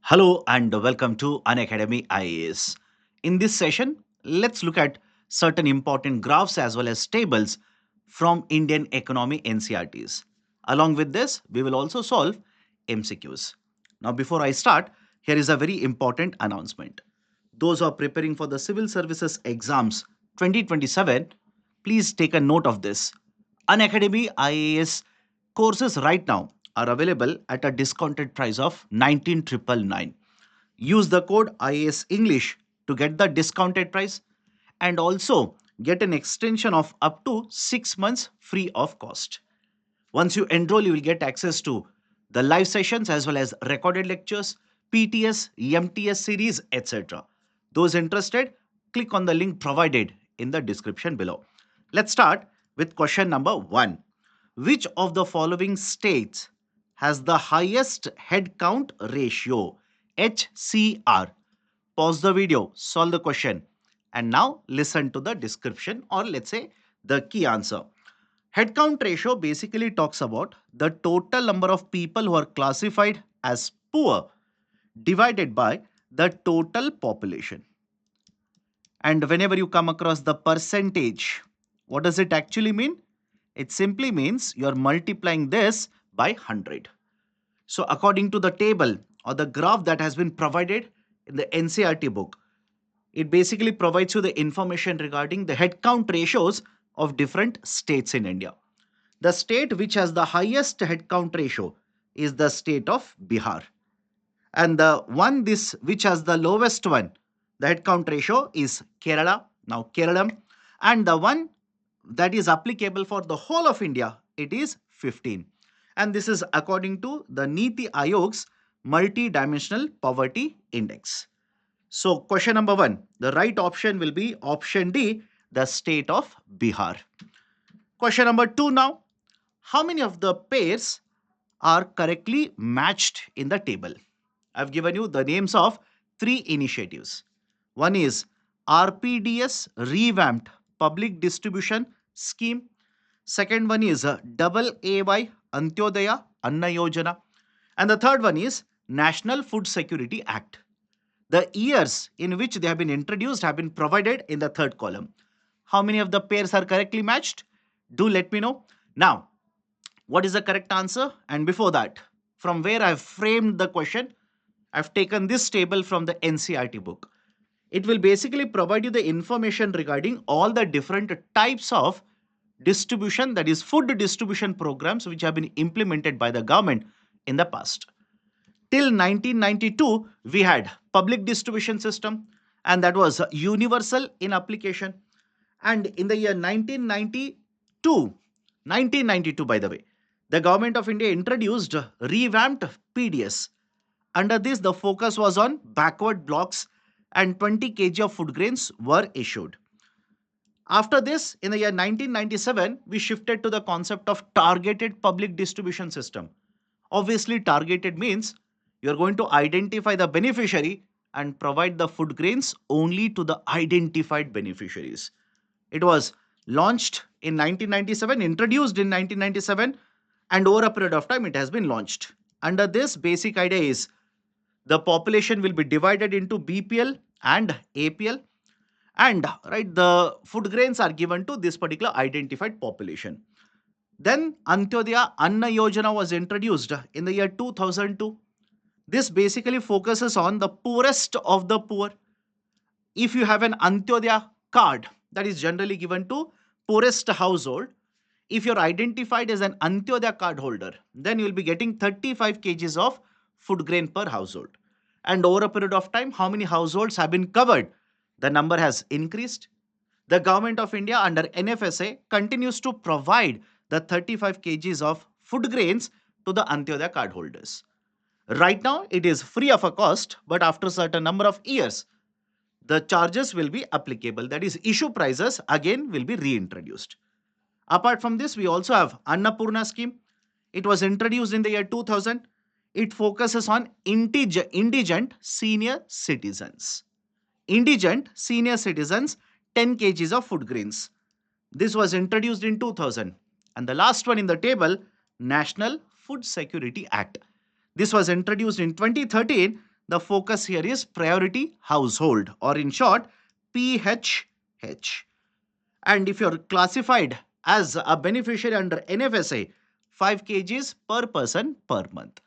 Hello and welcome to Unacademy IAS. In this session, let's look at certain important graphs as well as tables from Indian Economy NCERTs. Along with this, we will also solve MCQs. Now, before I start, here is a very important announcement. Those who are preparing for the Civil Services Exams 2027, please take a note of this. Unacademy IAS courses right now are available at a discounted price of 19,999. Use the code IAS English to get the discounted price and also get an extension of up to 6 months free of cost. Once you enroll, you will get access to the live sessions as well as recorded lectures, PTS, MTS series, etc. Those interested, click on the link provided in the description below. Let's start with question number 1. Which of the following states has the highest head count ratio? HCR. Pause the video, solve the question, and now listen to the description, or let's say the key answer. Headcount ratio basically talks about the total number of people who are classified as poor divided by the total population. And whenever you come across the percentage, what does it actually mean? It simply means you are multiplying this by 100. So according to the table or the graph that has been provided in the NCERT book, it basically provides you the information regarding the headcount ratios of different states in India. The state which has the highest headcount ratio is the state of Bihar. And the one this which has the lowest one, the headcount ratio is Kerala. Now Kerala. And the one that is applicable for the whole of India, it is 15. And this is according to the Niti Aayog's Multidimensional Poverty Index. So question number 1, the right option will be option D, the state of Bihar. Question number 2 now, how many of the pairs are correctly matched in the table? I've given you the names of 3 initiatives. One is RPDS Revamped Public Distribution Scheme. Second one is double AY Antyodaya Anna Yojana. And the third one is National Food Security Act. The years in which they have been introduced have been provided in the third column. How many of the pairs are correctly matched? Do let me know. Now, what is the correct answer? And before that, from where I've framed the question, I've taken this table from the NCERT book. It will basically provide you the information regarding all the different types of distribution, that is food distribution programs which have been implemented by the government in the past. Till 1992, we had public distribution system, and that was universal in application. And in the year 1992, by the way, the government of India introduced revamped PDS. Under this, the focus was on backward blocks and 20 kg of food grains were issued. After this, in the year 1997, we shifted to the concept of targeted public distribution system. Obviously, targeted means you're going to identify the beneficiary and provide the food grains only to the identified beneficiaries. It was launched in 1997, introduced in 1997, and over a period of time, it has been launched. Under this, basic idea is the population will be divided into BPL and APL, and the food grains are given to this particular identified population. Then Antyodaya Anna Yojana was introduced in the year 2002. This basically focuses on the poorest of the poor. If you have an Antyodaya card, that is generally given to poorest household, if you're identified as an Antyodaya card holder, then you will be getting 35 kgs of food grain per household. And over a period of time, how many households have been covered? The number has increased. The government of India under NFSA continues to provide the 35 kgs of food grains to the Antyodaya card holders. Right now, it is free of a cost, but after a certain number of years, the charges will be applicable. That is, issue prices again will be reintroduced. Apart from this, we also have Annapurna Scheme. It was introduced in the year 2000. It focuses on indigent senior citizens. Indigent senior citizens, 10 kgs of food grains. This was introduced in 2000. And the last one in the table, National Food Security Act. This was introduced in 2013. The focus here is priority household, or in short, PHH. And if you're classified as a beneficiary under NFSA, 5 kgs per person per month.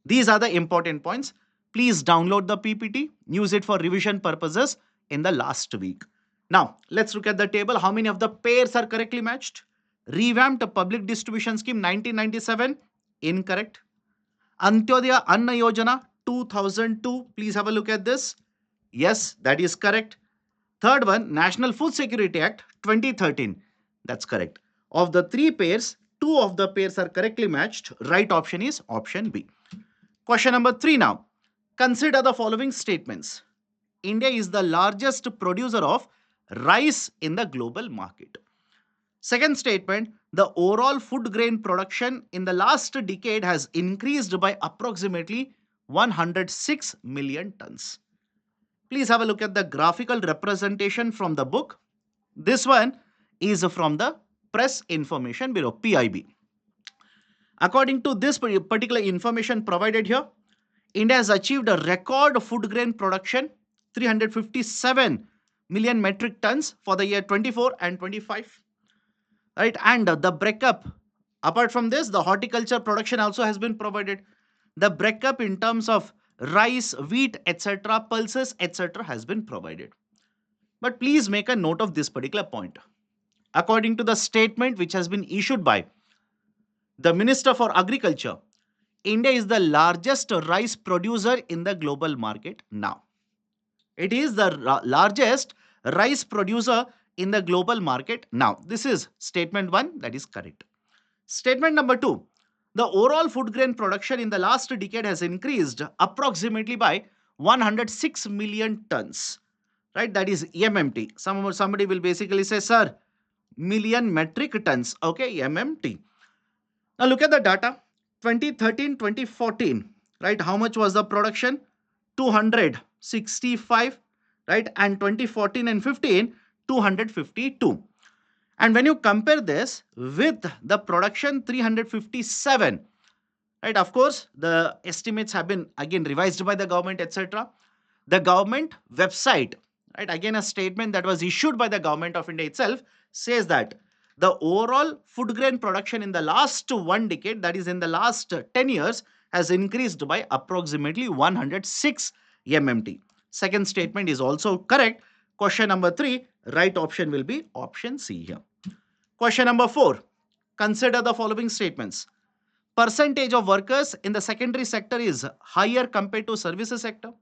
These are the important points. Please download the PPT, use it for revision purposes in the last week. Now, let's look at the table. How many of the pairs are correctly matched? Revamped public distribution scheme 1997, incorrect. Antyodaya Anna Yojana 2002, please have a look at this. Yes, that is correct. Third one, National Food Security Act 2013, that's correct. Of the 3 pairs, 2 of the pairs are correctly matched. Right option is option B. Question number 3 now. Consider the following statements. India is the largest producer of rice in the global market. Second statement, the overall food grain production in the last decade has increased by approximately 106 million tons. Please have a look at the graphical representation from the book. This one is from the Press Information Bureau, PIB. According to this particular information provided here, India has achieved a record food grain production, 357 million metric tons for the year 24 and 25. Right, and the breakup, apart from this, the horticulture production also has been provided. The breakup in terms of rice, wheat, etc., pulses, etc., has been provided. But please make a note of this particular point. According to the statement which has been issued by the Minister for Agriculture, India is the largest rice producer in the global market now. It is the largest rice producer in the global market now. This is statement 1, that is correct. Statement number 2, the overall food grain production in the last decade has increased approximately by 106 million tons. Right, that is MMT. Somebody will basically say, sir, million metric tons. Okay, MMT. Now look at the data. 2013-2014, right? How much was the production? 265, right? And 2014 and 15, 252. And when you compare this with the production 357, right? Of course, the estimates have been again revised by the government, etc. The government website, right? Again, a statement that was issued by the government of India itself says that the overall food grain production in the last 1 decade, that is in the last 10 years, has increased by approximately 106 MMT. Second statement is also correct. Question number 3, right option will be option C here. Question number 4, consider the following statements. Percentage of workers in the secondary sector is higher compared to services sector.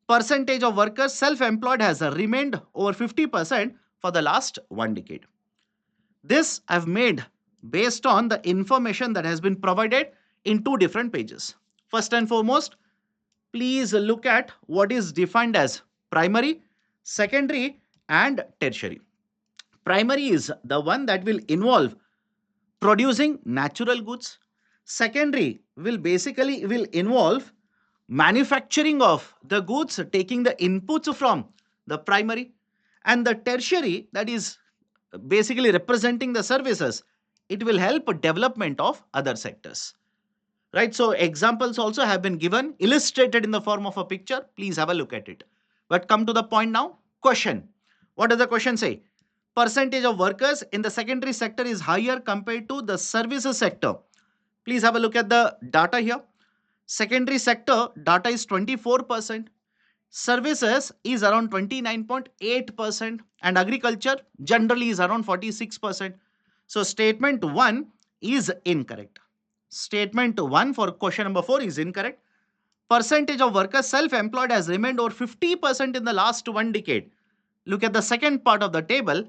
Percentage of workers self-employed has remained over 50% for the last 1 decade. This I've made based on the information that has been provided in 2 different pages. First and foremost, please look at what is defined as primary, secondary, and tertiary. Primary is the one that will involve producing natural goods. Secondary will involve manufacturing of the goods, taking the inputs from the primary. And the tertiary, that is basically representing the services, it will help development of other sectors. Right, so examples also have been given, illustrated in the form of a picture. Please have a look at it. But come to the point now. Question. What does the question say? Percentage of workers in the secondary sector is higher compared to the services sector. Please have a look at the data here. Secondary sector data is 24%. Services is around 29.8%, and agriculture generally is around 46%. So statement 1 is incorrect. Statement 1 for question number 4 is incorrect. Percentage of workers self-employed has remained over 50% in the last 1 decade. Look at the second part of the table.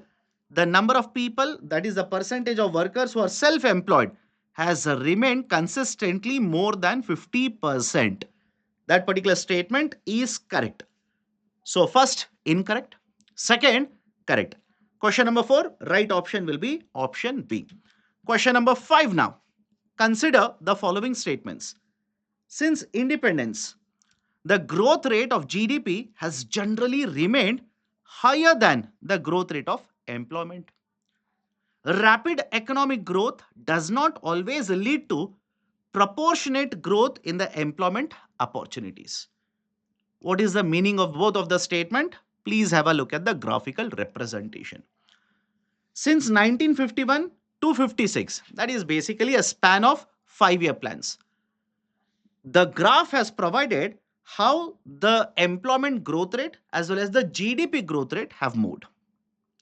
The number of people, that is the percentage of workers who are self-employed, has remained consistently more than 50%. That particular statement is correct. So first, incorrect. Second, correct. Question number 4, right option will be option B. Question number 5 now. Consider the following statements. Since independence, the growth rate of GDP has generally remained higher than the growth rate of employment. Rapid economic growth does not always lead to proportionate growth in the employment opportunities. What is the meaning of both of the statement? Please have a look at the graphical representation. Since 1951 to 56, that is basically a span of 5-year plans. The graph has provided how the employment growth rate as well as the GDP growth rate have moved.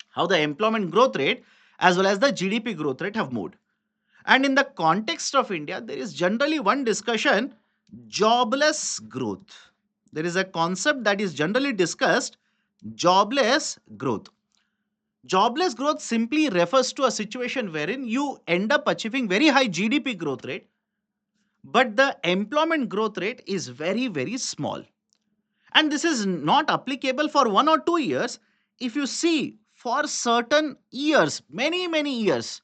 How the employment growth rate as well as the GDP growth rate have moved. And in the context of India, there is generally one discussion, jobless growth. There is a concept that is generally discussed, jobless growth. Jobless growth simply refers to a situation wherein you end up achieving very high GDP growth rate, but the employment growth rate is very, very small. And this is not applicable for 1 or 2 years. If you see for certain years, many, many years,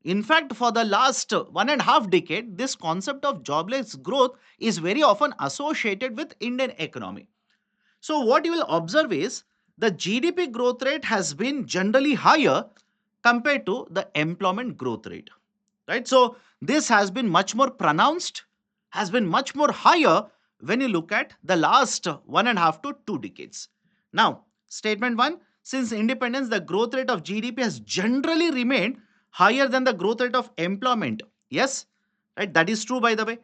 in fact, for the last 1.5 decade, this concept of jobless growth is very often associated with Indian economy. So what you will observe is the GDP growth rate has been generally higher compared to the employment growth rate, right? So this has been much more pronounced, has been much more higher when you look at the last 1.5 to 2 decades. Now, statement one, since independence, the growth rate of GDP has generally remained higher than the growth rate of employment. Yes, right? That is true, by the way.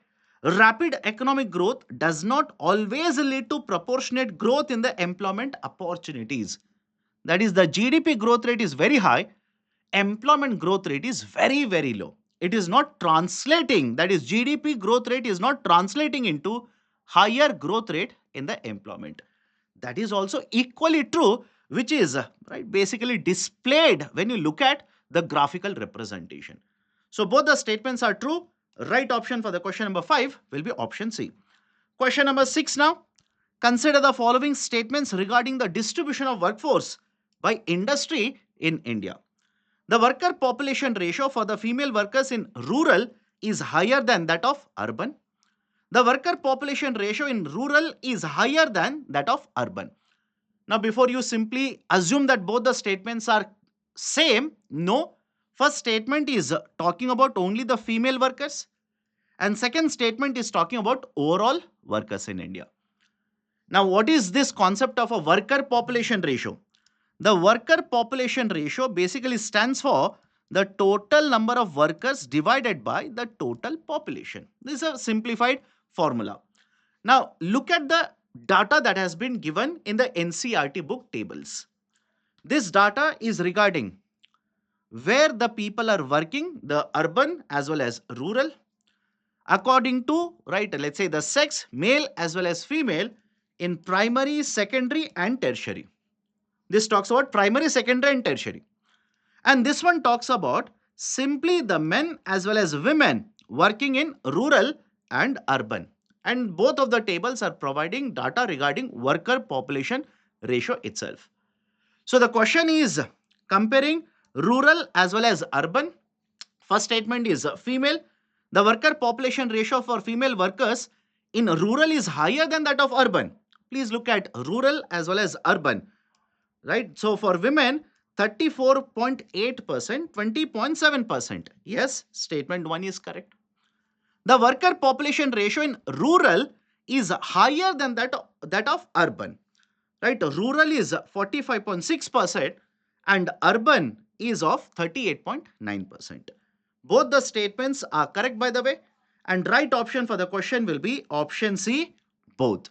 Rapid economic growth does not always lead to proportionate growth in the employment opportunities. That is, the GDP growth rate is very high, employment growth rate is very, very low. It is not translating, that is, GDP growth rate is not translating into higher growth rate in the employment. That is also equally true, which is right basically displayed when you look at the graphical representation. So both the statements are true. Right option for the question number 5 will be option C. Question number 6 now. Consider the following statements regarding the distribution of workforce by industry in India. The worker population ratio for the female workers in rural is higher than that of urban. The worker population ratio in rural is higher than that of urban. Now, before you simply assume that both the statements are same, no. First statement is talking about only the female workers, and second statement is talking about overall workers in India. Now, what is this concept of a worker population ratio? The worker population ratio basically stands for the total number of workers divided by the total population. This is a simplified formula. Now, look at the data that has been given in the NCERT book tables. This data is regarding where the people are working, the urban as well as rural, according to, right, let's say the sex, male as well as female, in primary, secondary, and tertiary. This talks about primary, secondary, and tertiary. And this one talks about simply the men as well as women working in rural and urban. And both of the tables are providing data regarding worker population ratio itself. So the question is comparing rural as well as urban. First statement is female. The worker population ratio for female workers in rural is higher than that of urban. Please look at rural as well as urban, right? So for women, 34.8%, 20.7%. Yes, statement 1 is correct. The worker population ratio in rural is higher than that of urban, right? Rural is 45.6% and urban is of 38.9%. Both the statements are correct, by the way, and right option for the question will be option C, both.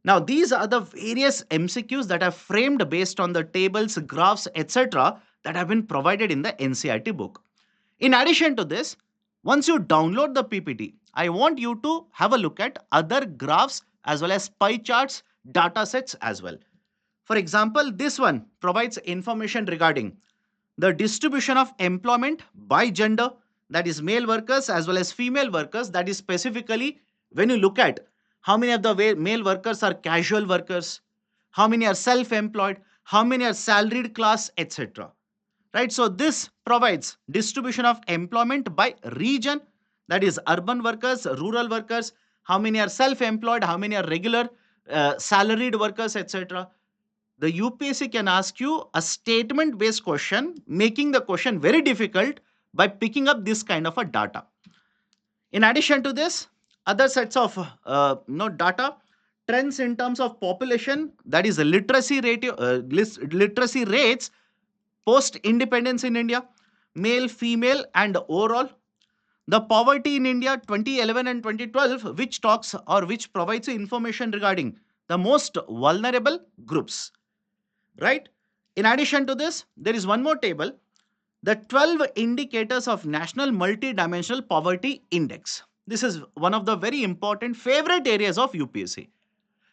Now, these are the various MCQs that are framed based on the tables, graphs, etc. that have been provided in the NCERT book. In addition to this, once you download the PPT, I want you to have a look at other graphs as well as pie charts, data sets as well. For example, this one provides information regarding the distribution of employment by gender, that is male workers as well as female workers, that is specifically when you look at how many of the male workers are casual workers, how many are self-employed, how many are salaried class, etc. Right? So this provides distribution of employment by region, that is urban workers, rural workers, how many are self-employed, how many are regular salaried workers, etc. The UPSC can ask you a statement based question, making the question very difficult by picking up this kind of a data. In addition to this, other sets of data, trends in terms of population, that is the literacy rates post independence in India, male, female, and overall. The poverty in India 2011 and 2012, which talks or which provides information regarding the most vulnerable groups, right? In addition to this, there is one more table, the 12 indicators of National Multidimensional Poverty Index. This is one of the very important favorite areas of UPSC.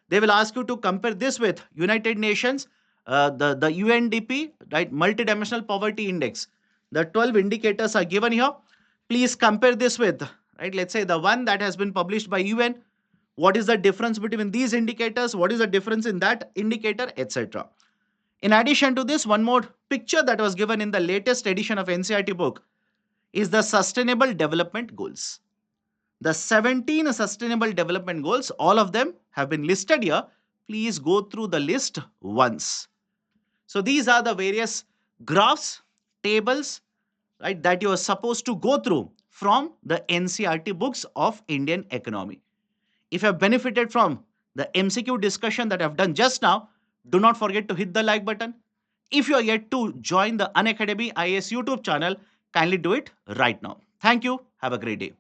They will ask you to compare this with United Nations, the UNDP, right? Multidimensional Poverty Index. The 12 indicators are given here. Please compare this with, right? Let's say the one that has been published by UN. What is the difference between these indicators? What is the difference in that indicator, etc. In addition to this, one more picture that was given in the latest edition of NCERT book is the Sustainable Development Goals. The 17 Sustainable Development Goals, all of them have been listed here. Please go through the list once. So these are the various graphs, tables, right, that you are supposed to go through from the NCERT books of Indian economy. If you have benefited from the MCQ discussion that I've done just now, do not forget to hit the like button. If you are yet to join the Unacademy IAS YouTube channel, kindly do it right now. Thank you. Have a great day.